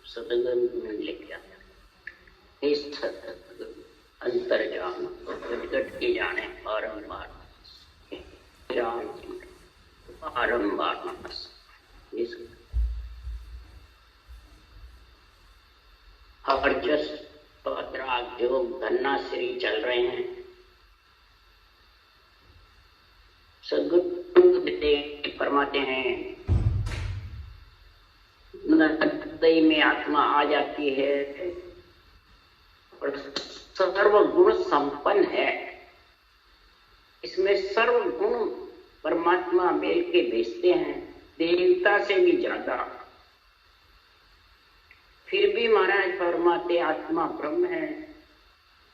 सदगुरु ने लिखा इस अंतर्जान घट के जाने बारंबार बारंबार इस हरजस पत्राग योग धन्ना श्री चल रहे हैं। सदगुरु फरमाते हैं हृदय में आत्मा आ जाती है और सर्व गुण संपन्न है। इसमें सर्व गुण परमात्मा मेल के भेजते हैं, देवता से भी ज्यादा। फिर भी महाराज फरमाते आत्मा ब्रह्म है,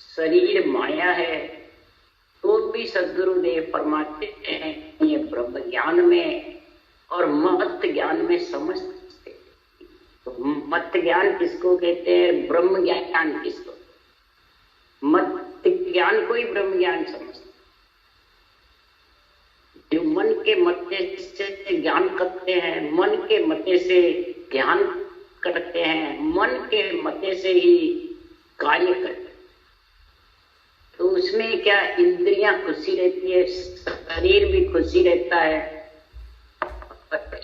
शरीर माया है, तो भी सदगुरुदेव फरमाते हैं ये ब्रह्म ज्ञान में और मत ज्ञान में समझते। तो मत ज्ञान किसको कहते हैं, ब्रह्म ज्ञान किसको? मत ज्ञान को ही ब्रह्म ज्ञान समझते। जो मन के मते से ज्ञान करते हैं, मन के मते से ज्ञान करते हैं, मन के मते से ही कार्य करते हैं, तो उसमें क्या इंद्रियां खुशी रहती है, शरीर भी खुशी रहता है,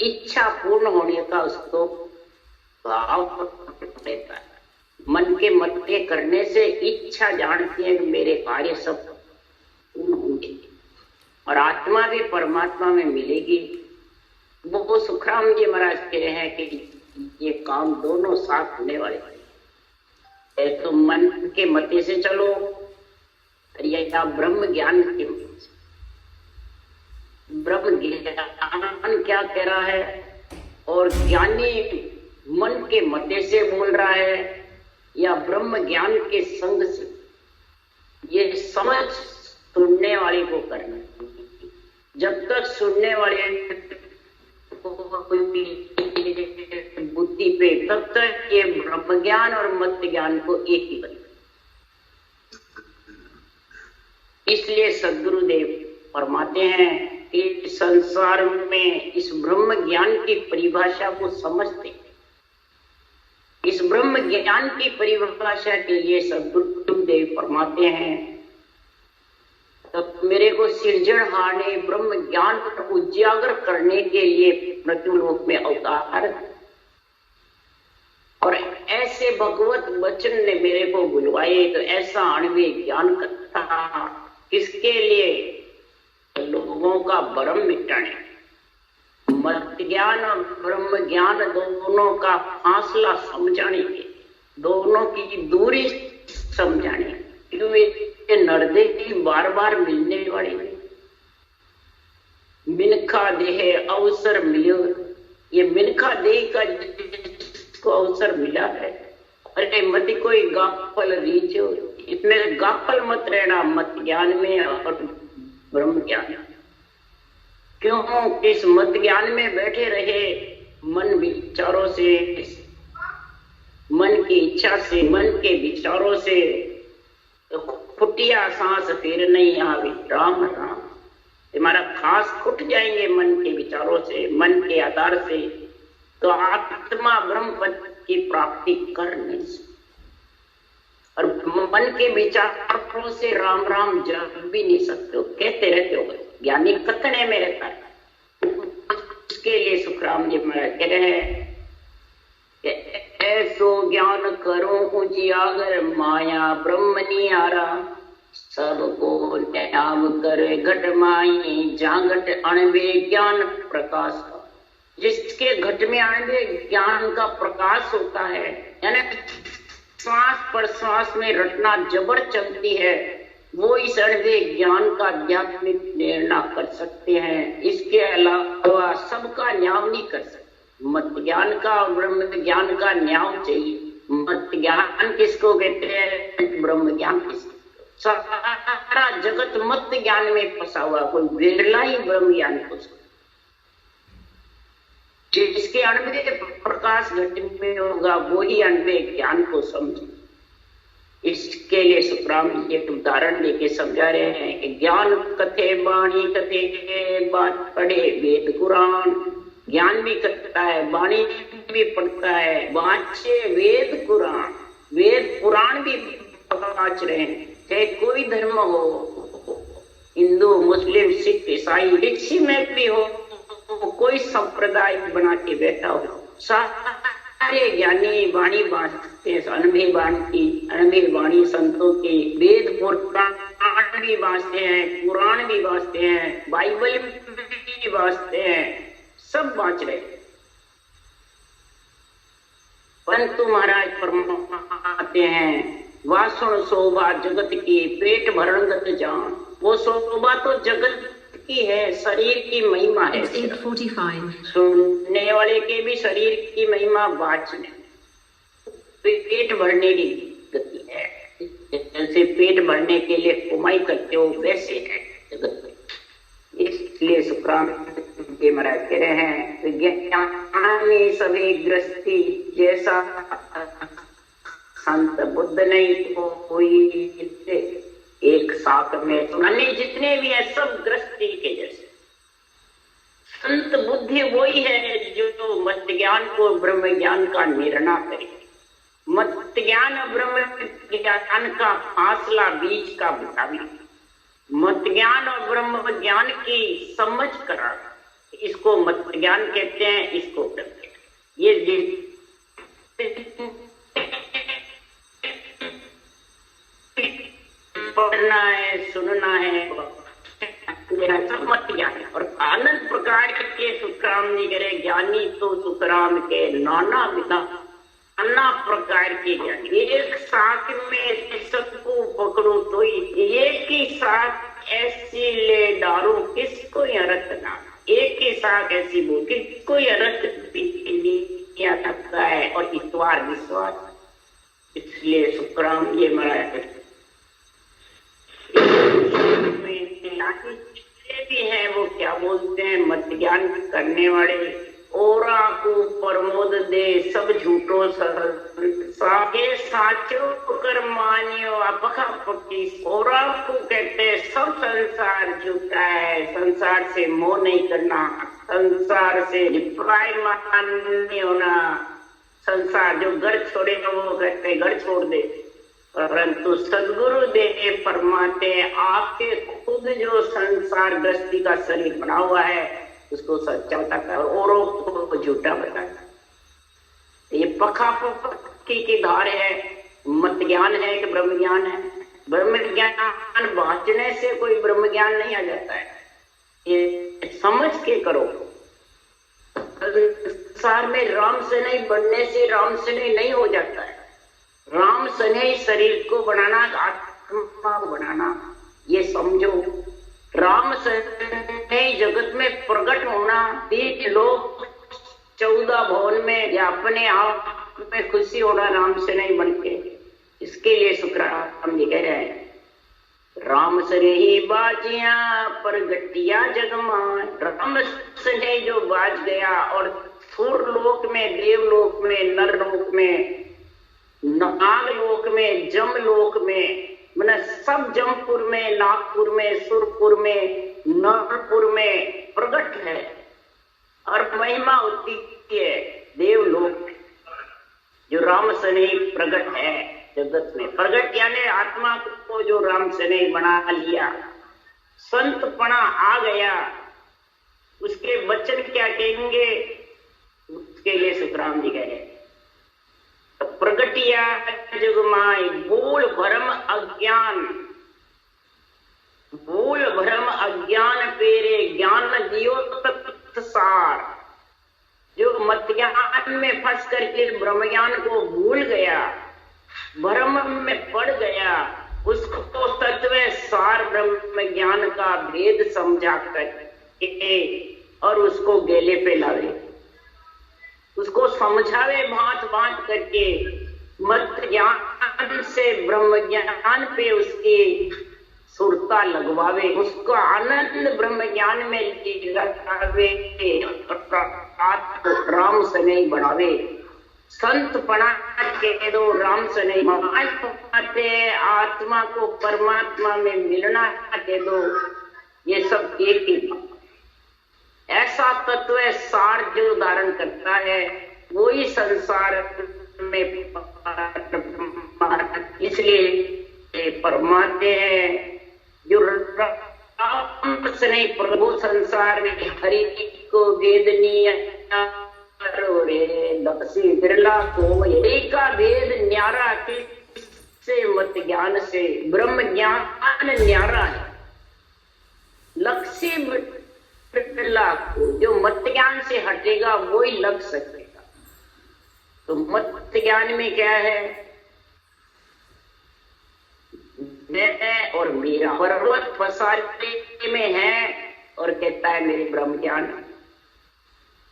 इच्छा पूर्ण होने का उसको भाव रहता है। मन के मते करने से इच्छा जानती है कि मेरे कार्य सब पूर्ण होंगे और आत्मा भी परमात्मा में मिलेगी। वो सुखराम जी महाराज कह रहे हैं कि ये काम दोनों साथ होने वाले हैं। तो मन के मते से चलो या ब्रह्म ज्ञान के मते से। ब्रह्म ज्ञान क्या कह रहा है और ज्ञानी मन के मते से बोल रहा है या ब्रह्म ज्ञान के संग से, ये समझ सुनने वाले को करना। जब तक सुनने वाले बुद्धि पे, तब तक ये ब्रह्म ज्ञान और मत ज्ञान को एक ही बने। इसलिए सदगुरुदेव फरमाते हैं कि संसार में इस ब्रह्म ज्ञान की परिभाषा को समझते, इस ब्रह्म ज्ञान की परिभाषा के लिए सदगुरुदेव फरमाते हैं तब मेरे को सिरजनहार ने ब्रह्म ज्ञान को उजागर करने के लिए मृत्युलोक में अवतार और ऐसे भगवत वचन ने मेरे को बुलवाए। तो ऐसा आणवे ज्ञान कथा किसके लिए? लोगों का भ्रम मिटाने, मत ज्ञान और ब्रह्म ज्ञान दोनों का फासला समझाने के, दोनों की दूरी समझाने। ये नरदेव बार बार मिलने वाले मिनखा देह अवसर मिलो, ये मिनखा देह का जिसको अवसर मिला है, अरे मत कोई गाफल रीचो, इसमें गाफल मत रहना मत ज्ञान में और ब्रह्म ज्ञान। क्यों? इस मत ज्ञान में बैठे रहे मन विचारों से, मन की इच्छा से, मन के विचारों से फुटिया सांस फिर नहीं आवे। राम राम तुम्हारा खास फुट जाएंगे मन के विचारों से, मन के आधार से, तो आत्मा ब्रह्म पद की प्राप्ति कर नहीं सकते। और मन के विचारों से राम राम जप भी नहीं सकते हो, कहते रहते हो, ज्ञानी कथने में रहता है। उसके लिए सुखराम जी महाराज कह रहे हैं ऐसो ज्ञान करो उजियागर माया ब्रह्म नियारा, सबको न्याम करे घट माई जहाँ घट अणवे ज्ञान प्रकाश। जिसके घट में अणवे ज्ञान का प्रकाश होता है, यानी श्वास पर श्वास में रटना जबर चलती है, वो इस अणवे ज्ञान का आध्यात्मिक निर्णय कर सकते हैं। इसके अलावा सबका न्याय नहीं कर सकते। मत ज्ञान का और ब्रह्म ज्ञान का न्याय चाहिए। मत ज्ञान किसको कहते हैं, ब्रह्म ज्ञान किसको? सारा जगत मत ज्ञान में फंसा हुआ, कोई बिरला ही ब्रह्म ज्ञान को। जिसके अणवे प्रकाश घट में होगा वो ही अणवे ज्ञान को समझे। इसके लिए सुखराम जी एक उदाहरण लेके समझा रहे हैं कि ज्ञान कथे बाणी कथे बात पढ़े वेद कुरान, ज्ञान भी करता है, वाणी भी पढ़ता है, वाचे वेद कुरान, वेद पुराण भी वाच रहे हैं। चाहे कोई धर्म हो, हिंदू मुस्लिम सिख ईसाई किसी में भी हो, कोई संप्रदाय बना के बैठा हो, सारे ज्ञानी वाणी बांटते हैं, अनभे वाणी संतों की, वेद पुराण भी बांटते हैं, पुराण भी बांटते हैं, बाइबल भी बांटते हैं, सब बांच रहे। परंतु महाराज फरमाते हैं, वासुण शोभा जगत की, पेट भरणगत जान। वो शोभा तो जगत की है, शरीर की महिमा है। सुनने वाले के भी शरीर की महिमा वाचने, पेट भरने की गति है। जैसे पेट भरने के लिए कमाई करते हो, वैसे है जगत में। इसलिए शुक्राचार्य महाराज कह रहे हैं, विज्ञान में सभी ग्रस्ती जैसा संत बुद्ध नहीं तो कोई, एक साथ में अन्य जितने भी है सब ग्रस्ती के जैसे। संत बुद्धि वही है जो मत ज्ञान को ब्रह्म ज्ञान का निर्णय करे। मत ज्ञान ब्रह्म ज्ञान का फासला बीच का बतावे, मत ज्ञान और ब्रह्म ज्ञान की समझ करा, इसको मत ज्ञान कहते हैं, इसको ब्रह्म कहते हैं। ये पढ़ना है, सुनना है, सब मत ज्ञान है। और आनंद प्रकार के सुखराम जी करे, ज्ञानी तो सुखराम के नाना विधा, नाना प्रकार के ज्ञान। एक साथ में सबको पकड़ो तो एक ही साथ ऐसी ले डारो, किसको अर्थ ना, एक ही साथ ऐसी बोल किसको अर्थ दिया सकता है। और ईश्वर विश्वास, इसलिए सुखराम ये महाराज भी है, वो क्या बोलते हैं, मत ज्ञान करने वाले, ओरा को प्रमोद दे सब झूठो सागे साचो कर मानियो अपखा पक्की। ओरा को कहते हैं सब संसार झूठा है, संसार से मोह नहीं करना, संसार से अभिप्राय मान नहीं होना। संसार जो घर छोड़ेगा वो कहते घर छोड़ दे, परंतु सदगुरु देव फरमाते आपके खुद जो संसार दृष्टि का शरीर बना हुआ है उसको सच्चा बताता है और औरों को झूठा बताता है। ये पखा पक्की की धार है। मत ज्ञान है कि ब्रह्म ज्ञान है? ब्रह्म ज्ञान बांटने से कोई ब्रह्म ज्ञान नहीं आ जाता है, ये समझ के करो। संसार में राम से नहीं बनने से राम से नहीं हो जाता है। राम सने शरीर को बनाना, आत्मा को बनाना, ये समझो। राम सने जगत में प्रकट होना, 3 लोग 14 भवन में या अपने आप में खुशी होना राम से नहीं बनके। इसके लिए शुक्राचार्य जी कह रहे हैं, राम सने ही बाजिया प्रगटिया जगमान। राम सने जो बाज गया और सुरलोक में, देवलोक में, नरलोक में, नागलोक में, जमलोक में, मैंने सब जमपुर में, नागपुर में, सुरपुर में, नरपुर में प्रकट है और महिमा होती है देवलोक में। जो राम सने प्रकट है जगत में, प्रकट यानी आत्मा को जो राम सने बना लिया, संतपना आ गया, उसके वचन क्या कहेंगे? उसके लिए सुखराम जी कह रहे हैं, प्रगटिया जगमाई भूल भ्रम अज्ञान, भूल भ्रम अज्ञान पेरे ज्ञान दियो तत्सार। जो मत ज्ञान में फंस करके ब्रह्म ज्ञान को भूल गया, भ्रम में पड़ गया, उसको तत्व सार ब्रह्म ज्ञान का भेद समझा करके और उसको गेले पे लावे, उसको समझावे भांत भांत करके, मत ज्ञान से ब्रह्म ज्ञान पे उसकी सुरता लगवावे, उसको आनंद ब्रह्म ज्ञान में लगावे, राम से नहीं बढ़ावे। संत पना के दो, राम से नहीं पाते, आत्मा को परमात्मा में मिलना के दो, ये सब एक ही। ऐसा तत्व सार जो धारण करता है वही संसार में, इसलिए फरमाते हैं जो राम से नहीं प्रभु संसार में हरि को वेदनीय रे दक्षी बिरला को यही का भेद न्यारा से मत ज्ञान से ब्रह्म ज्ञान न्यारा है। लक्ष्य बिरला को जो मत ज्ञान से हटेगा वही लग सकेगा। तो मत ज्ञान में क्या है, मैं और मेरा पर्वत पसारे में है और कहता है मेरे ब्रह्म ज्ञान,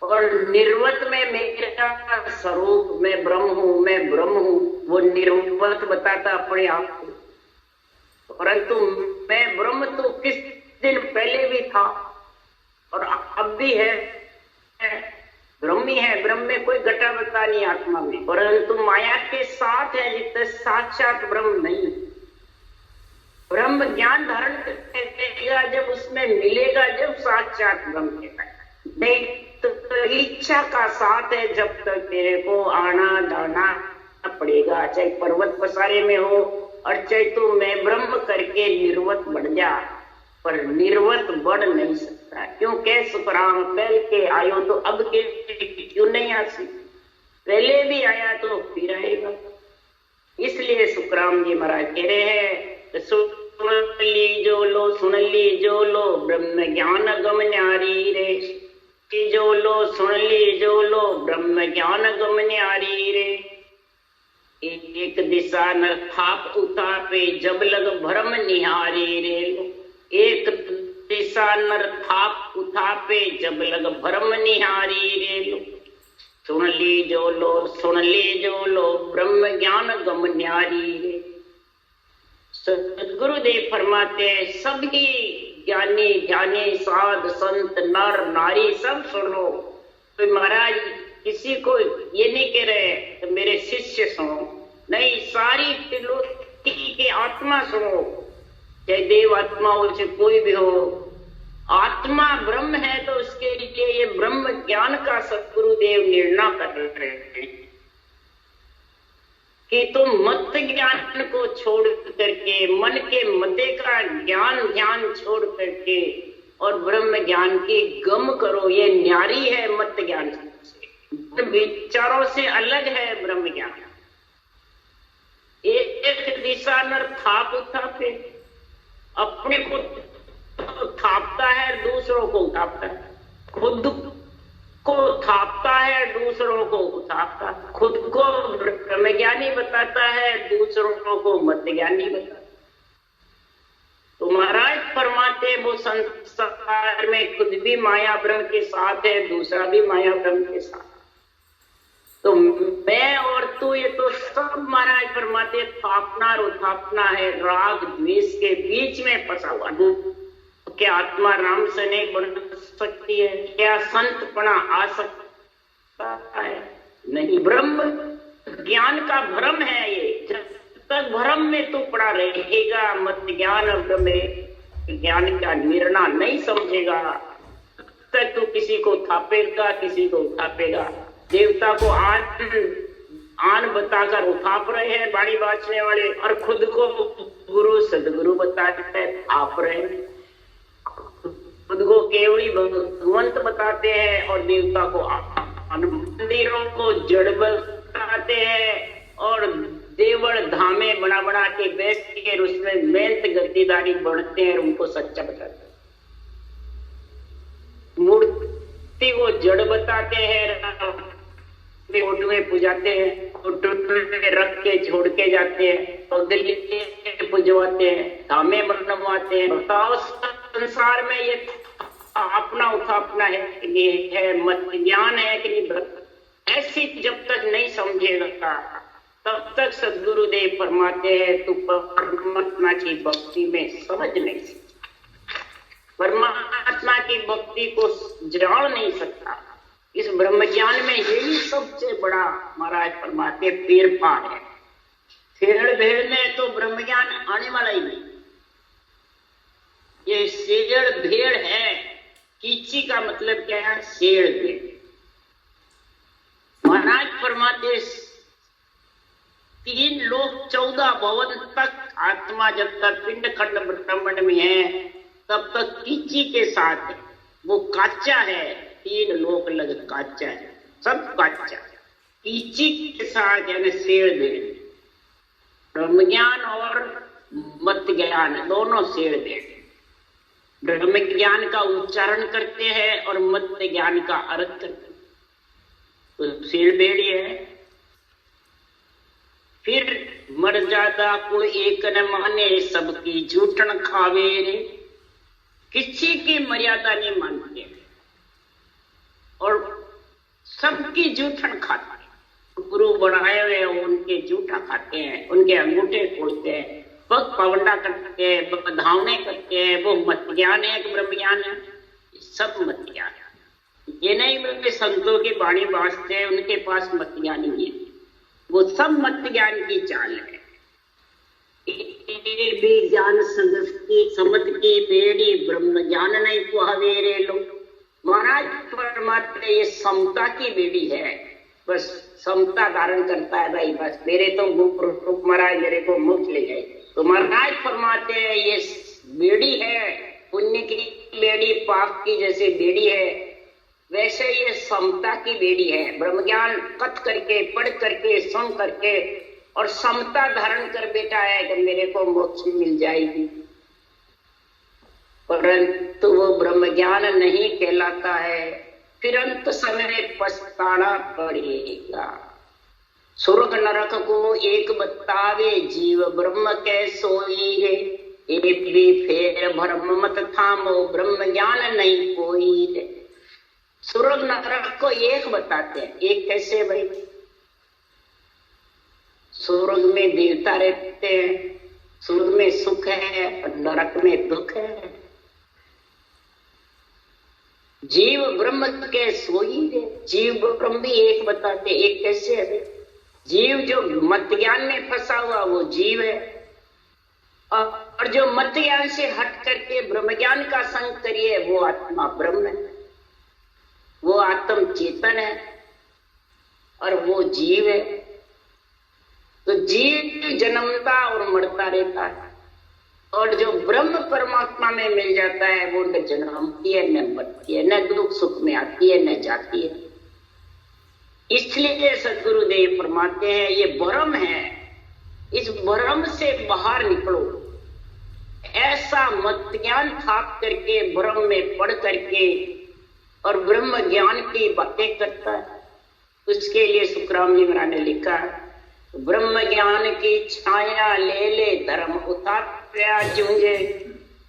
और निर्वत में मेरा स्वरूप मैं ब्रह्म हूं, मैं ब्रह्म हूं, वो निर्वत बताता अपने आप को। परंतु मैं ब्रह्म तो किस दिन पहले भी था और अब भी है, ब्रह्म ही है। ब्रह्म में कोई घटा बता नहीं आत्मा में, परंतु माया के साथ है जितने साक्षात ब्रह्म नहीं। ब्रह्म ज्ञान धारण करेगा जब उसमें मिलेगा, जब साक्षात ब्रह्म कहता है। नहीं तो इच्छा का साथ है, जब तक तेरे को आना जाना पड़ेगा, चाहे पर्वत पसारे में हो और चाहे तू मैं ब्रह्म करके निर्वत बढ़ जा, पर निर्वत बढ़ नहीं सकता। क्यों कह सुखराम पहल के आयो तो अब के क्यों नहीं आ सकती, पहले भी आया तो फिर आएगा। इसलिए सुखराम जी महाराज कह रहे हैं सुन लीजो लो, सुन लीजो लो ब्रह्म ज्ञान गम न्यारी रे, जो लो सुन लीजो लो ब्रह्म ज्ञान गम न्यारी रे। एक दिशा न थाप उतापे जब लग भ्रम निहारी रे, एक दिशा नर थाप उठापे जब लग भ्रम निहारी रे। सुन लीजो लो, सुन लीजो लो ब्रह्म ज्ञान गम न्यारी रे। सदगुरुदेव फरमाते सभी ज्ञानी ध्यानी साध संत नर नारी सब सुनो। तो महाराज किसी को ये नहीं कह रहे तो मेरे शिष्य सुनो, नहीं सारी त्रिलोकी की आत्मा सुनो, चाहे देव आत्मा हो चाहे कोई भी हो, आत्मा ब्रह्म है। तो उसके लिए ये ब्रह्म ज्ञान का सदगुरुदेव निर्णय कर रहे हैं कि तुम मत ज्ञान को छोड़ करके, मन के मते का ज्ञान ध्यान छोड़ करके और ब्रह्म ज्ञान की गम करो। ये न्यारी है मत ज्ञान से, विचारों से अलग है ब्रह्म ज्ञान। एक दिशा नर थाप उठापे, अपने को थापता है दूसरों को उठापता है, खुद को थापता है दूसरों को उठापता, खुद को ब्रह्म ज्ञानी बताता है दूसरों को मत ज्ञानी बताता। तो महाराज फरमाते वो संसार में खुद भी माया ब्रह्म के साथ है, दूसरा भी माया ब्रह्म के साथ। तो मैं और तू ये तो सब महाराज फरमाते थापना और उठापना है, राग द्वेष के बीच में फंसा हुआ। क्या आत्मा राम से नहीं बन सकती है? क्या संतपना आ सकता है? नहीं। ब्रह्म ज्ञान का भ्रम है ये। जब तक भ्रम में तू पड़ा रहेगा, मत ज्ञान ब्रह्म ज्ञान का निर्णय नहीं समझेगा, तब तू किसी को थापेगा किसी को उठापेगा। देवता को आन बताकर उठाप रहे हैं बाणी बाचने वाले, और खुद को गुरु सदगुरु बताते हैं आप रहे हैं। खुद को केवली भगवंत बताते हैं और देवता को मंदिरों को जड़ बताते हैं, और देवड़ धामे बना बना के बैठ के उसमें मेहनत गद्दीदारी बढ़ते हैं और उनको सच्चा बताते हैं। मूर्ति को जड़ बताते हैं, फोटो में पुजाते हैं, फोटो में रख के छोड़ के जाते हैं, और दिल्ली पुजवाते हैं, धामे बनवाते हैं। बताओ संसार में ये अपना उठापना है कि नहीं है, मत ज्ञान है कि नहीं? ऐसी जब तक नहीं समझेगा तब तक सदगुरुदेव फरमाते हैं तू परमात्मा की भक्ति में समझ नहीं सकता, परमात्मा की भक्ति को जान नहीं सकता। इस ब्रह्म ज्ञान में यही सबसे बड़ा महाराज फरमाते पेड़ पार है। फेड़ भेड़ में तो ब्रह्म ज्ञान आने वाला ही नहीं। ये शेड़ भेड़ है, कीची का मतलब क्या है? शेड़ भेड़। महाराज फरमाते 3 लोक 14 भवन तक आत्मा जब तक पिंड खंड ब्रह्मांड में है तब तक कीची के साथ है, वो काचा है। 3 लोक लग काचा है, सब काचा। कीची के साथ यानी शेर दे, ब्रह्म ज्ञान और मत ज्ञान दोनों शेर दे। ब्रह्म ज्ञान का उच्चारण करते हैं और मत ज्ञान का अर्थ करते हैं, तो शेर बेड़ी है। फिर मर्यादा कुल एक न माने, सबकी झूठन खावे रे। किसी की मर्यादा नहीं मानते और सबकी जूठन खाते हैं। गुरु बनाए हुए उनके जूठा खाते हैं, उनके अंगूठे खोलते हैं, पग पवंडा करते हैं, बधावने करते हैं। वो मत ज्ञान है कि ब्रह्म ज्ञान है? सब मत ज्ञान है। ये नहीं बोलते संतों की वाणी वास्ते हैं, उनके पास मत ज्ञान नहीं है, वो सब मत ज्ञान की चाल है। भी ज्ञान समत की बेड़ी, ब्रह्म ज्ञान नहीं कुहावे रे लो। महाराज परमात्मा ये समता की बेड़ी है, बस समता धारण करता है भाई, बस मेरे तो मुख महाराज मेरे को मुक्त ले गए। तो महाराज फरमाते हैं ये बेड़ी है, पुण्य की बेड़ी पाप की जैसे बेड़ी है, वैसे ये समता की बेड़ी है। ब्रह्म ज्ञान कथ करके, पढ़ करके, सुन करके और समता धारण कर बैठा है कि मेरे को मोक्ष मिल जाएगी, परंतु वो ब्रह्म ज्ञान नहीं कहलाता है। फिर अंत समय पछताना पड़ेगा। स्वर्ग नरक को एक बतावे, जीव ब्रह्म के सोई रे। एक भी फेर भ्रम मत थामो, ब्रह्म ज्ञान नहीं कोई रे। स्वर्ग नरक को एक बताते हैं। एक कैसे भाई? स्वर्ग में देवता रहते हैं, स्वर्ग में सुख है और नरक में दुख है। जीव ब्रह्म के सोई रे। जीव ब्रह्म भी एक बताते, एक कैसे है? जीव जो मत ज्ञान में फंसा हुआ वो जीव है, और जो मत ज्ञान से हट करके ब्रह्म ज्ञान का संग करिए वो आत्मा ब्रह्म है, वो आत्म चेतन है और वो जीव है। तो जीव जन्मता और मरता रहता है, और जो ब्रह्म परमात्मा में मिल जाता है वो न जन्मती है न मरती है, न दुख सुख में आती है न जाती है। इसलिए सदगुरुदेव फरमाते हैं ये भ्रम है, इस भ्रम से बाहर निकलो। ऐसा मत ज्ञान थाप करके भ्रम में पढ़ करके और ब्रह्म ज्ञान की बातें करता है, उसके लिए सुखराम जी महाराज ने लिखा ब्रह्म ज्ञान की छाया ले ले, धर्म उतारा जूझे।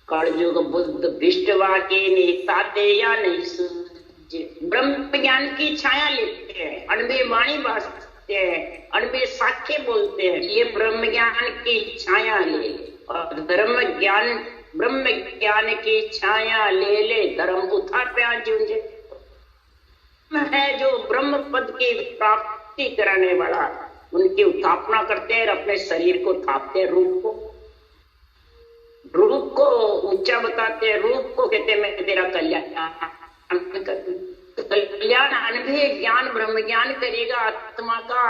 कलयुग बुद्ध भिष्टवा के नेताते या नहीं सूझे। ब्रह्म ज्ञान की छाया लेते हैं, अनबे वाणी बांटते हैं, अनबे साक्ष्य बोलते हैं, ये ब्रह्म ज्ञान की छाया ले। और ब्रह्म ज्ञान की छाया ले ले, धर्म उतारा जूझे। है जो ब्रह्म पद की प्राप्ति कराने वाला, उनकी उत्थापना करते हैं और अपने शरीर को थापते हैं। रूप को ऊंचा बताते हैं, रूप को कहते हैं मैं तेरा कल्याण अनुभव ज्ञान ब्रह्म ज्ञान करेगा आत्मा का।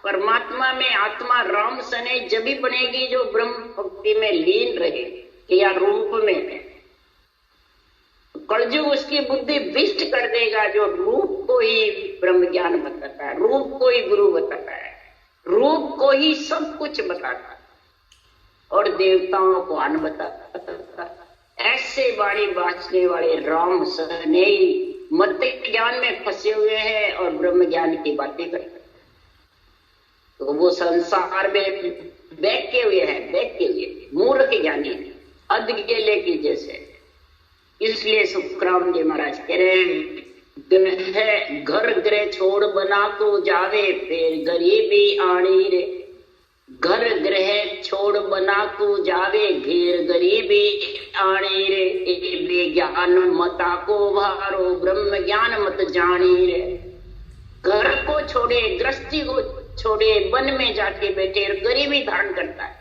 परमात्मा में आत्मा राम सने जब भी बनेगी जो ब्रह्म भक्ति में लीन रहे या रूप में। कलयुग उसकी बुद्धि विष्ट कर देगा जो रूप को ही ब्रह्म ज्ञान बताता है, रूप को ही गुरु बताता है, रूप को ही सब कुछ बताता है और देवताओं को अन्न बताता। ऐसे वाणी बांचने वाले राम सने मत ज्ञान में फंसे हुए हैं और ब्रह्म ज्ञान की बातें करते हैं, तो वो संसार में बैठे हुए हैं, मूर्ख ज्ञानी अधगेले की जैसे। इसलिए सुखराम जी महाराज कह रहे हैं घर गृह छोड़ बना को जावे, फिर गरीबी आनी रे। घर गृह छोड़ बना को जावे, घेर गरीबी आनी रे। ज्ञान मता को भारो, ब्रह्म ज्ञान मत जानी रे। घर को छोड़े, गृहस्थी को छोड़े, वन में जाके बैठे और गरीबी धारण करता है।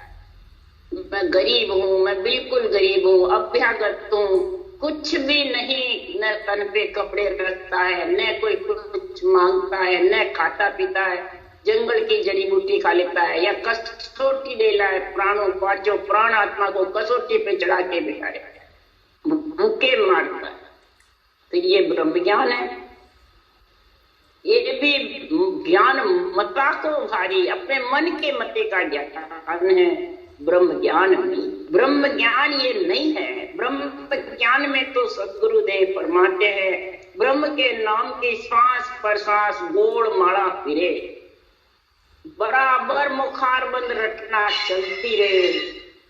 मैं गरीब हूं, मैं बिल्कुल गरीब हूं, अभ्यागत हूं, कुछ भी नहीं, न तन पे कपड़े रखता है, न कोई कुछ मांगता है, न खाता पीता है, जंगल की जड़ी बूटी खा लेता है या कसौटी डेला है, प्राणों पांचों प्राण आत्मा को कसौटी पे चढ़ा के बिठा है, भूखे मारता है। तो ये ब्रह्म ज्ञान है। ये भी ज्ञान मता को भारी, अपने मन के मते का ज्ञान है, ब्रह्म ज्ञान नहीं। ब्रह्म ज्ञान ये नहीं है। ब्रह्म ज्ञान में तो सदगुरुदेव फरमाते हैं, ब्रह्म के नाम की सांस पर सांस गोड़ माड़ा फिरे, बराबर मुखार बंद रटना चलती रहे,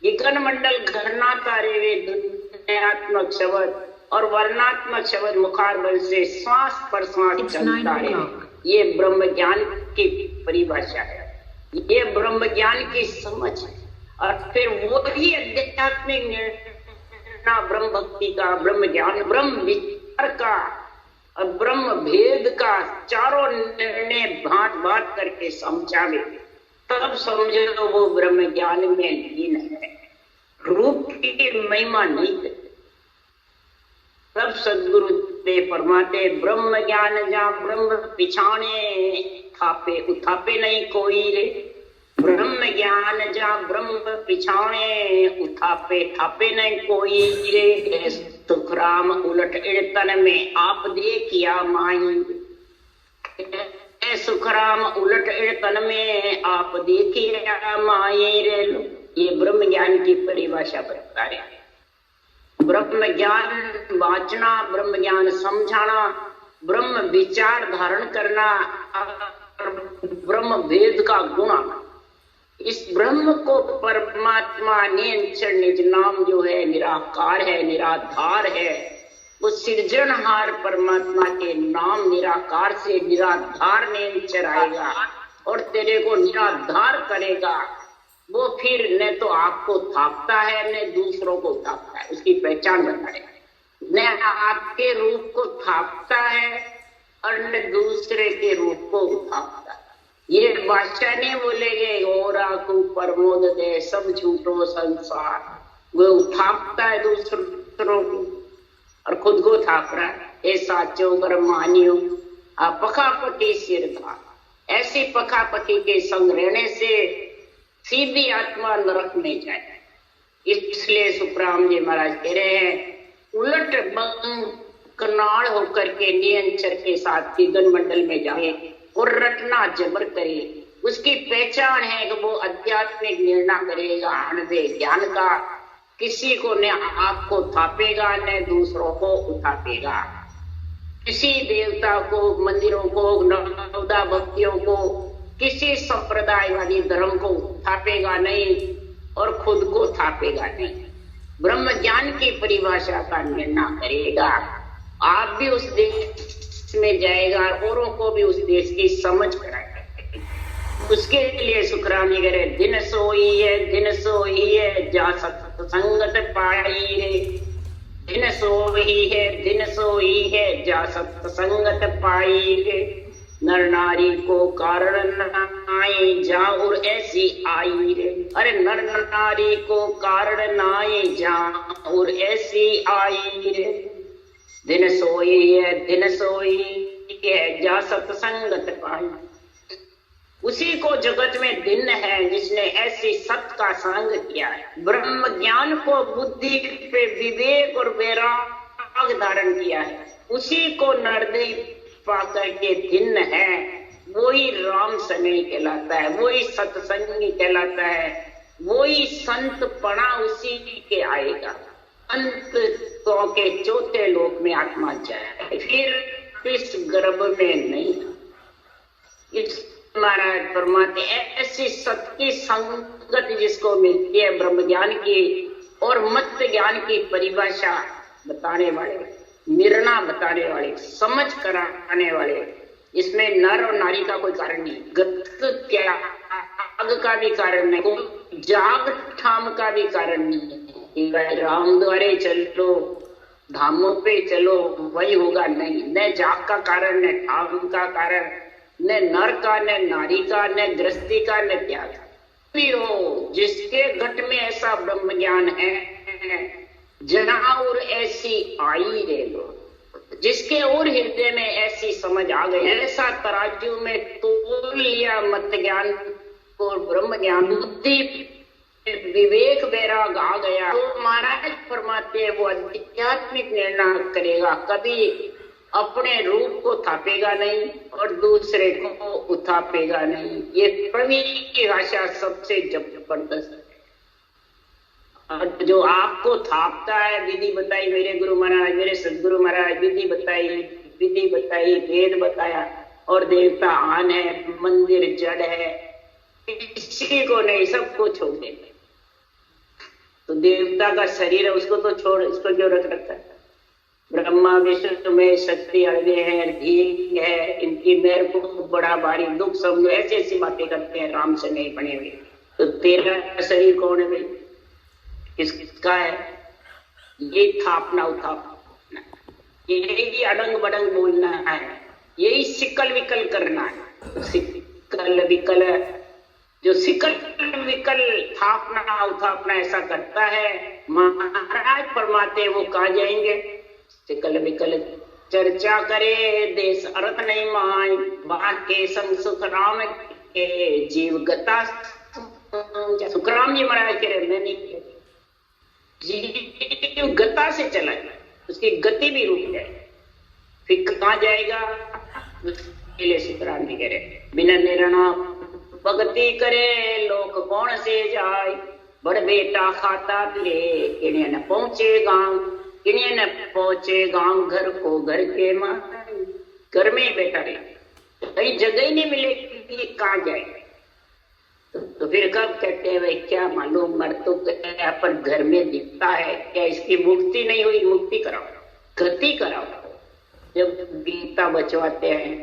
ये गण मंडल घरना तारे वे दुनियात्मक शब्द और वर्णात्मक शब्द मुखार बंद से सांस पर सांस चलता रहे। ये ब्रह्म ज्ञान की परिभाषा है, ये ब्रह्म ज्ञान की समझ है। और फिर वो ही आध्यात्मिक निर्णय ब्रह्म भक्ति का, ब्रह्म ज्ञान, ब्रह्म विचार का और ब्रह्म भेद का चारों निर्णय भांट भांट करके समझावे, तब समझो वो ब्रह्म ज्ञान में लीन है, रूप की महिमा नहीं करते। तब सदगुरु देव फरमाते, ब्रह्म ज्ञान जा ब्रह्म पिछाने थापे, उठापे नहीं कोई रे। ब्रह्म ज्ञान जा ब्रह्म पिछाने उठापे ठापे नहीं कोई रे। सुखराम उलट इड़तन में आप देखिया माई, सुखराम उलट इड़तन में आप देखिया माई रे। ये ब्रह्म ज्ञान की परिभाषा बता रहे हैं। ब्रह्म ज्ञान वाचना, ब्रह्म ज्ञान समझाना, ब्रह्म विचार धारण करना, ब्रह्म भेद का गुण। इस ब्रह्म को परमात्मा निरंतर निज नाम जो है निराकार है, निराधार है, वो सृजनहार परमात्मा के नाम निराकार से निराधार निरंतर आएगा और तेरे को निराधार करेगा। वो फिर न तो आपको थापता है न दूसरों को थापता है, उसकी पहचान बताएगा। न आपके रूप को थापता है और न दूसरे के रूप को थापता है। ये बादशाह ने बोलेगे और आकू प्रमोद दे सब झूठो संसार, वो थापता है दूसरों को और खुद को थाप रहा है। ए साचो कर मानियो पखापति सिरधा, ऐसी पखापति के संग रहने से सीधी आत्मा नरक में जाए। इसलिए सुखराम जी महाराज कह रहे हैं, उलट कनाड़ होकर के नियंचर के साथ गण मंडल में जाए और रटना जबर करे। उसकी पहचान है कि वो आध्यात्मिक निर्णय करेगा, अनुभव ज्ञान का, किसी को न आपको थापेगा न दूसरों को उठापेगा। किसी देवता को, मंदिरों को, नवदा भक्तियों को, किसी संप्रदायवादी धर्म को थापेगा नहीं और खुद को थापेगा नहीं। ब्रह्म ज्ञान की परिभाषा का निर्णय करेगा। आप भी उस देश में जाएगा, औरों को भी उस देश की समझ कराएगा। उसके लिए सुखराम जी कह रहे, दिन सोई है, दिन सोई है, जा सत्संगत पाई रे। दिन सोई है, दिन सोई है, जा सत्संगत पाई रे। नर नारी को कारण नाई जाऊर ऐसी आई रे। अरे नर नारी को कारण नाई जाऊर ऐसी आई रे। दिन सोई है, दिन सोई है, जा सत्संगत पाई। उसी को जगत में दिन है जिसने ऐसी सत का संग किया है। ब्रह्म ज्ञान को बुद्धि पे विवेक और वैराग धारण किया है, उसी को नरदेव पाकर के दिन है। वही राम समय कहलाता है, वही सत्संगी कहलाता है, वही संत पणा उसी के आएगा। अंत तो के चौथे लोक में आत्मा जाए, फिर इस गर्भ में नहीं। इस महाराज फरमाते ऐसी सत की संगत जिसको मिलती है ब्रह्म ज्ञान की और मत ज्ञान की परिभाषा बताने वाले, निर्णय बताने वाले, समझ कराने वाले। इसमें नर और नारी का कोई कारण नहीं, गत क्या आग का भी कारण नहीं, कोई जाग ठाम का भी कारण नहीं। राम द्वारे चलो, धामों पे चलो, वही होगा नहीं। न जाग का कारण, न ठाम का कारण, न नर का, न नारी का, न गृहस्थी का, न त्याग भी हो। जिसके घट में ऐसा ब्रह्म ज्ञान है, जनावर ऐसी आई रे लो, जिसके और हृदय में ऐसी समझ आ गई, ऐसा तराजू में तोल लिया मत ज्ञान और ब्रह्म ज्ञान, बुद्धि विवेक वैराग आ गया, तो महाराज फरमाते हैं वो आध्यात्मिक निर्णय करेगा, कभी अपने रूप को थापेगा नहीं और दूसरे को उठापेगा नहीं। ये प्रवीण की भाषा सबसे जबरदस्त है। और जो आपको थापता है, विधि बताई मेरे गुरु महाराज, मेरे सदगुरु महाराज, विधि बताई, वेद बताया, और देवता आन है, मंदिर जड़ है, किसी को नहीं, सबको छोड़ देते। तो देवता का शरीर है, उसको तो छोड़, इसको क्यों रख रखा है? ब्रह्मा विष्णु में शक्ति हृदय है, धी है, इनकी मेहर को बड़ा भारी दुख समझो, ऐसी ऐसी बातें करते हैं, राम से नहीं बने हुए। तो तेरा शरीर कौन है भाई, किसका है? ये थापना उठापना, यही अडंग बडंग बोलना है, यही सिकल विकल करना है। सिकल विकल, जो सिकल विकल थापना उठापना ऐसा करता है, महाराज फरमाते वो कहाँ जाएंगे? सिकल विकल चर्चा करे देश अर्थ नहीं माय, बाके संग सुख राम के जीव गता। सुखराम जी महाराज कह रहे, मैं नहीं कह, जीव गता से चला जाए, उसकी गति भी रुक जाए, फिर कहाँ जाएगा? उसके लिए सुखराम जी कह रहे, बिना निर्णय भक्ति करे लोक कौन से जाए, बड़ बेटा खाता फिरे किन्हें न पहुंचे गांव, किन्हें न पहुंचे गांव, घर को घर के माए, घर में ही बैठा रहे, कहीं जगह ही नहीं मिले कि कहाँ जाए। तो फिर कब कहते हैं भाई क्या मालूम, मर तो क्या पर घर में दिखता है, क्या इसकी मुक्ति नहीं हुई? मुक्ति कराओ, गति कराओ। जब गीता बचवाते हैं,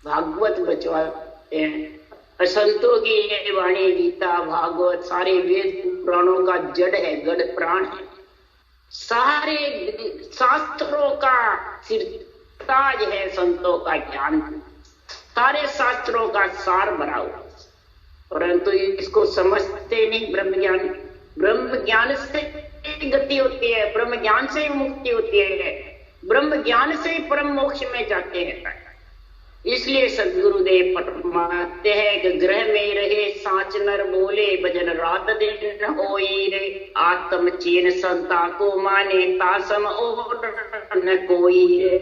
भागवत बचवाते हैं, संतों की ये वाणी गीता भागवत सारे वेद पुराणों का जड़ है, गढ़ प्राण है, सारे शास्त्रों का सिरताज है संतों का ज्ञान, सारे शास्त्रों का सार भरा हुआ, परंतु इसको समझते नहीं। ब्रह्म ज्ञान से गति होती है, ब्रह्म ज्ञान से मुक्ति होती है, ब्रह्म ज्ञान से परम मोक्ष में जाते हैं। इसलिए सदगुरुदेव फरमाते हैं कि ग्रह में रहे साच नर बोले, भजन रात दिन होई रे, आत्म चीन संता को माने, तासम और न कोई रे।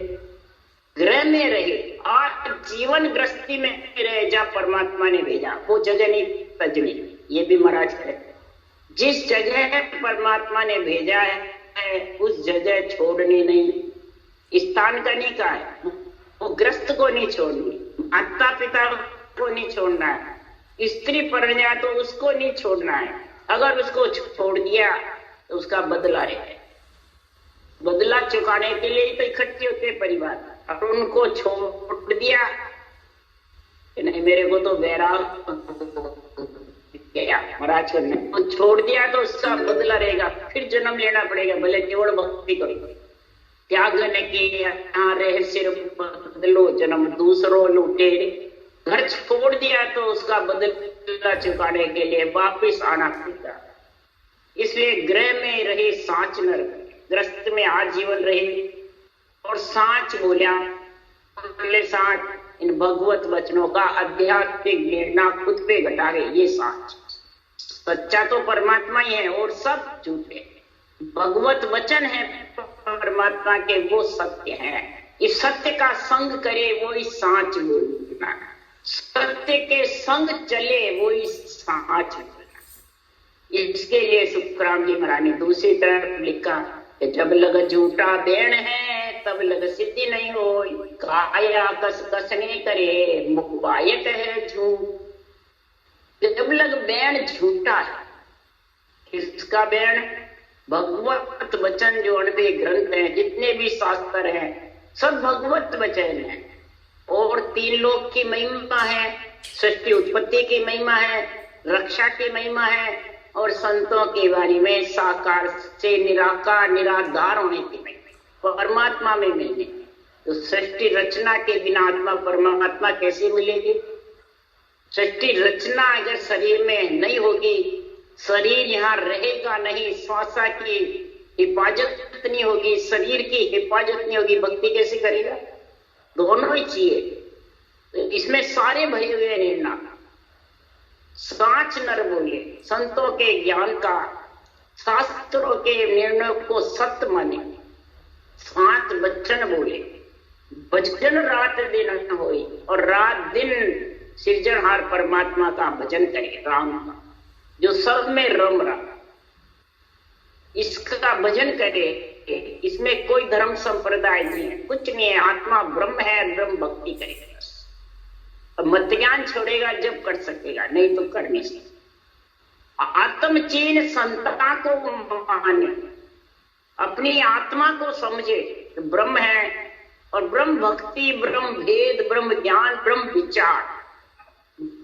ग्रह में रहे, आज जीवन गृहस्थी में रहे, जा परमात्मा ने भेजा, वो जगह नहीं तजनी। ये भी महाराज कहते, जिस जगह परमात्मा ने भेजा है उस जगह छोड़नी नहीं, स्थान का नहीं कहा है, वो ग्रस्त को नहीं छोड़नी, माता पिता को नहीं छोड़ना है, स्त्री परण्या तो उसको नहीं छोड़ना है। अगर उसको छोड़ दिया तो उसका बदला रहेगा, बदला चुकाने के लिए तो इकट्ठे होते परिवार। और उनको छोड़ दिया नहीं, मेरे को तो वैराग गया महाराज करने, तो छोड़ दिया तो उसका बदला रहेगा, फिर जन्म लेना पड़ेगा, भले केवल भक्ति करो। त्याग न किया रहे सिर बदलो, जन्म दूसरों लूटे। घर छोड़ दिया तो उसका बदला चुकाने के लिए वापिस आना पड़ेगा। इसलिए ग्रह में रहे साच नर, ग्रस्त में आजीवन रहे। और साच बोलिया, साच इन भगवत वचनों का आध्यात्मिक निर्णय खुद पे घटावे, ये साच। सच्चा तो परमात्मा ही है और सब झूठे। भगवत वचन है परमात्मा के, वो सत्य है। इस सत्य का संग करे वो ही साच बोलना, सत्य के संग चले वो ही साच बोलना। इसके लिए सुखराम जी महाराज ने दूसरी तरफ लिखा कि जब लग झूठा देन है तब लग सिद्धि नहीं हो, काया कस कसने करे मुखवायक है झूठ। जब लग बैन झूठा है, किसका बैन? भगवत वचन जो 90 ग्रंथ हैं, जितने भी शास्त्र हैं, सब भगवत वचन है। और 3 लोक की महिमा है, सृष्टि उत्पत्ति की महिमा है, रक्षा की महिमा है, और संतों के बारे में साकार से निराकार निराधार होने की महिमा, परमात्मा में मिलने। तो सृष्टि रचना के बिना आत्मा परमात्मा कैसे मिलेगी? सृष्टि रचना अगर शरीर में नहीं होगी, शरीर यहाँ रहेगा नहीं, श्वासा की हिफाजत नहीं होगी, शरीर की हिफाजत नहीं होगी, भक्ति कैसे करेगा? दोनों ही चाहिए। इसमें सारे भरे हुए निर्णय साच नर बोले, संतों के ज्ञान का, शास्त्रों के निर्णयों को सत्य माने, सात वचन बोले, भजन रात दिन होई, और रात दिन सृजनहार परमात्मा का भजन करे, राम का जो सब में रम रहा, इसका भजन करे। इसमें कोई धर्म संप्रदाय नहीं है, कुछ नहीं है, आत्मा ब्रह्म है, ब्रह्म भक्ति करेगा बस। अब मत ज्ञान छोड़ेगा जब कर सकेगा, नहीं तो कर नहीं सकता। आत्मचीन संतता को माने, अपनी आत्मा को समझे ब्रह्म है, और ब्रह्म भक्ति, ब्रह्म भेद, ब्रह्म ज्ञान, ब्रह्म विचार।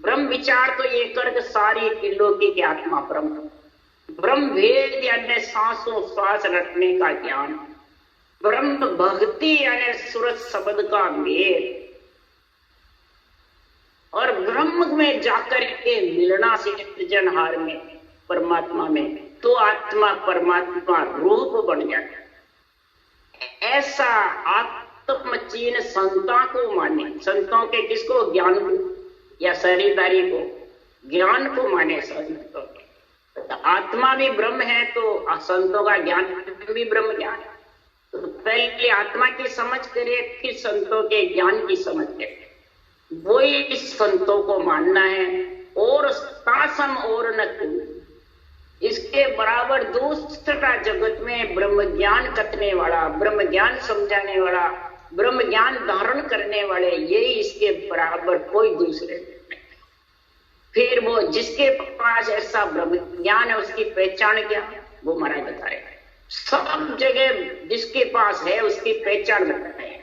ब्रह्म विचार तो ये कर सारी त्रिलोकी की आत्मा ब्रह्म। ब्रह्म भेद यानी सांसों श्वास रखने का ज्ञान। ब्रह्म भक्ति यानी सूरज शब्द का मेल, और ब्रह्म में जाकर के मिलना से सृजनहार में परमात्मा में, तो आत्मा परमात्मा रूप बन जाता। ऐसा आत्मचीन संतों को माने, संतों के किसको? ज्ञान को या शरीरदारी को? ज्ञान को माने संतों के। आत्मा भी ब्रह्म है तो संतों का ज्ञान भी ब्रह्म ज्ञान है। तो पहले आत्मा की समझ करे, फिर संतों के ज्ञान की समझ करे, वो इस संतों को मानना है। और तासम और न इसके बराबर दूसरा जगत में ब्रह्म ज्ञान कथने वाला, ब्रह्म ज्ञान समझाने वाला, ब्रह्म ज्ञान धारण करने वाले, यही इसके बराबर कोई दूसरे नहीं। फिर वो जिसके पास ऐसा ब्रह्म ज्ञान है उसकी पहचान क्या? वो महाराज बता रहे हैं। सब जगह जिसके पास है उसकी पहचान बता रहे हैं।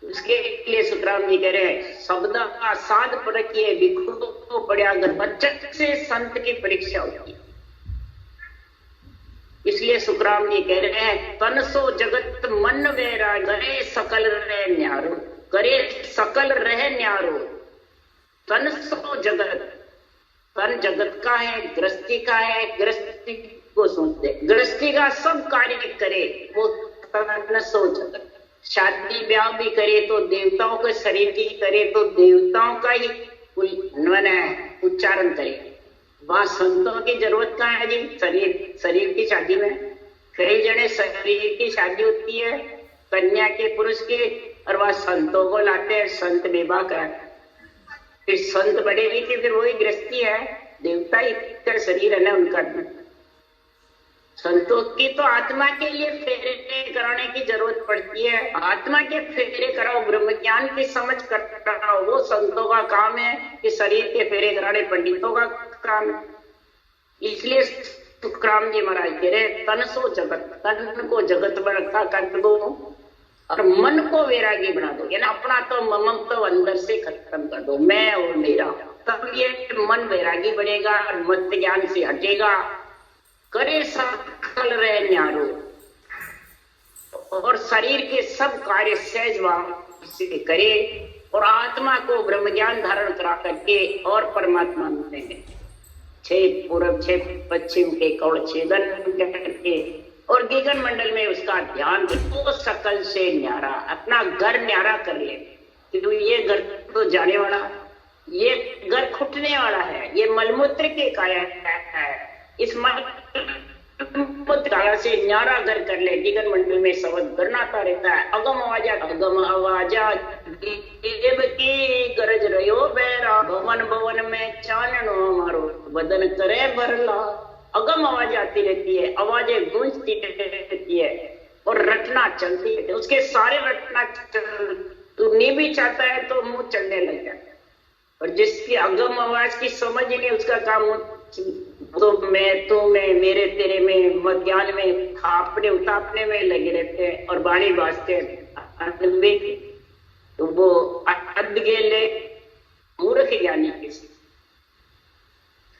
उसके लिए सुखराम जी कह रहे हैं, शब्द का साध परखिए भिक्षु तो पड़ा, अगर बच्चन से संत की परीक्षा होती है। इसलिए सुखराम जी कह रहे हैं, तन सो जगत मन वेरा, करे सकल रहे न्यारो, करे सकल रहे न्यारो। तन सो जगत, तन जगत का है, गृहस्थी का है, गृहस्थी को सोचते, गृहस्थी का सब कार्य करे वो तन सो जगत। शादी ब्याह भी करे तो देवताओं के शरीर की करे तो देवताओं का ही उच्चारण करे। वहां संतों की जरूरत कहाँ है जी? शरीर की शादी में कई जने शरीर की शादी होती है कन्या के पुरुष की, और वह संतों को लाते हैं, संत विवाह कराते। फिर संत बढ़ेगी कि फिर वही गृहस्थी है, देवता ही का शरीर है ना उनका। संतों की तो आत्मा के लिए फेरे कराने की जरूरत पड़ती है। आत्मा के फेरे कराओ, ब्रह्म ज्ञान की समझ कराओ, वो संतों का काम है। कि शरीर के फेरे कराने पंडितों का काम है। इसलिए तुकाराम जी महाराज कह रहे, तन सो जगत, तन को जगत बनता कर दो और मन को वैरागी बना दो, यानी अपना तो ममत्व तो अंदर से खत्म कर दो, मैं और मेरा। तब ये मन वैरागी बनेगा, मत ज्ञान से हटेगा। करे सकल रहे न्यारो, और शरीर के सब कार्य सहज भाव से करे, और आत्मा को ब्रह्म ज्ञान धारण करा करके और परमात्मा मिलेंगे। 6 पूरब 6 पश्चिम के कौड़ छेदन करके और गगन मंडल में उसका ध्यान तो सकल से न्यारा, अपना घर न्यारा कर ले। तो ये घर तो जाने वाला, ये घर खुटने वाला है, ये मलमूत्र के काया है। इस काया से न्यारा घर कर ले। गगन मंडल में शब्द गरनाता रहता है, अगम आवाजा अगम आवाजा, देव की गरज रहो बेरा, भवन भवन में चाननो मारो, बदन करे भरला। अगम आवाज आती रहती है, आवाजें गूंजती रहती है और रटना चलती है। उसके सारे रटना तू नहीं भी चाहता है तो मुंह चलने लग जाता है। और जिसकी अगम आवाज की समझ ही नहीं, उसका काम तो मैं तो मैं मेरे तेरे में मत ज्ञान में थापने उतापने में लगे रहते हैं और बाणी बाजते हैं। तो वो अधगेले मूर्ख ज्ञानी किसी।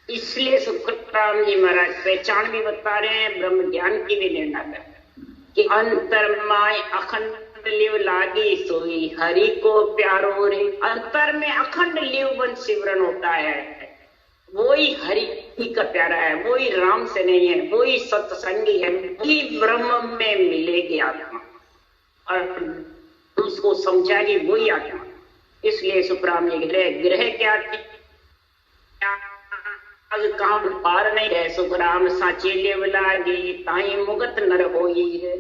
इसलिए सुखराम जी महाराज पहचान भी बता रहे हैं, ब्रह्म ज्ञान की भी निर्णय कर रहे हैं कि अंतर माय अखंड लिव लागी सोई, हरि को प्यारो रे। अंतर में अखंड लिव बन सिमरन होता है, वही हरि ही का प्यारा है, वही राम से नहीं है, वही सत्संगी है, वही ब्रह्म में मिलेगी आत्मा और उसको समझाएगी वही आत्मा। इसलिए सुखराम ये ग्रह क्या थी, कहाँ पार नहीं है, सुखराम साचे लेवलागी ताई मुगत नर होई है।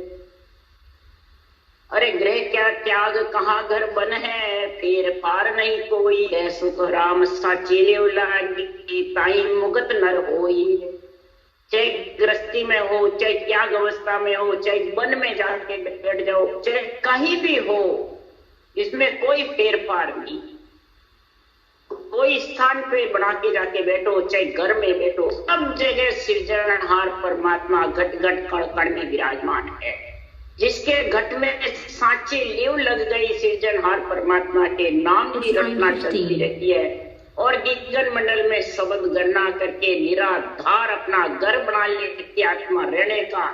अरे ग्रह क्या त्याग कहाँ घर बन है, फिर पार नहीं कोई है, सुखराम साचे लेवलागी ताई मुगत नर होई है। चाहे गृहस्थी में हो, चाहे त्याग अवस्था में हो, चाहे वन में जाके बैठ जाओ, चाहे कहीं भी हो, इसमें कोई फेर पार नहीं। कोई स्थान पे बना के जाके बैठो, चाहे घर में बैठो, सब जगह सृजनहार परमात्मा घट घट कण कण में विराजमान है। जिसके घट में सांचे लेव लग गई सृजनहार परमात्मा के नाम की रचना चलती रहती है और गगन मंडल में शब्द गणना करके निराधार अपना घर बना लेती आत्मा रहने का,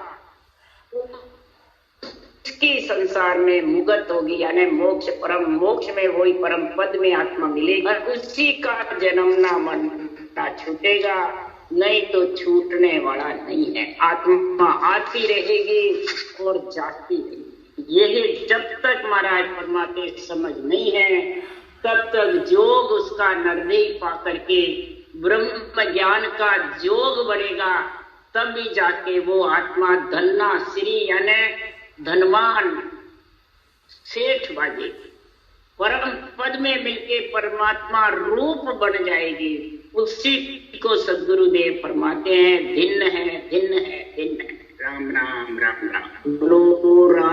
इसकी संसार में मुगत होगी, यानी मोक्ष परम मोक्ष में वही परम पद में आत्मा मिलेगी और उसी का जन्मना मरना छूटेगा, नहीं तो छूटने वाला नहीं है। आत्मा आती रहेगी और जाती रहेगी। ये जब तक महाराज परमात्मा समझ नहीं है तब तक जोग उसका निर्णय पा करके ब्रह्म ज्ञान का जोग बढ़ेगा, तभी जाके वो आत्मा धन्ना श्री यानी धनवान सेठ बनेगी, परम पद में मिलके परमात्मा रूप बन जाएगी। उसी को सद्गुरुदेव फरमाते हैं धिन्न है धिन्न है धिन्न है। राम राम राम राम। बोलो राम।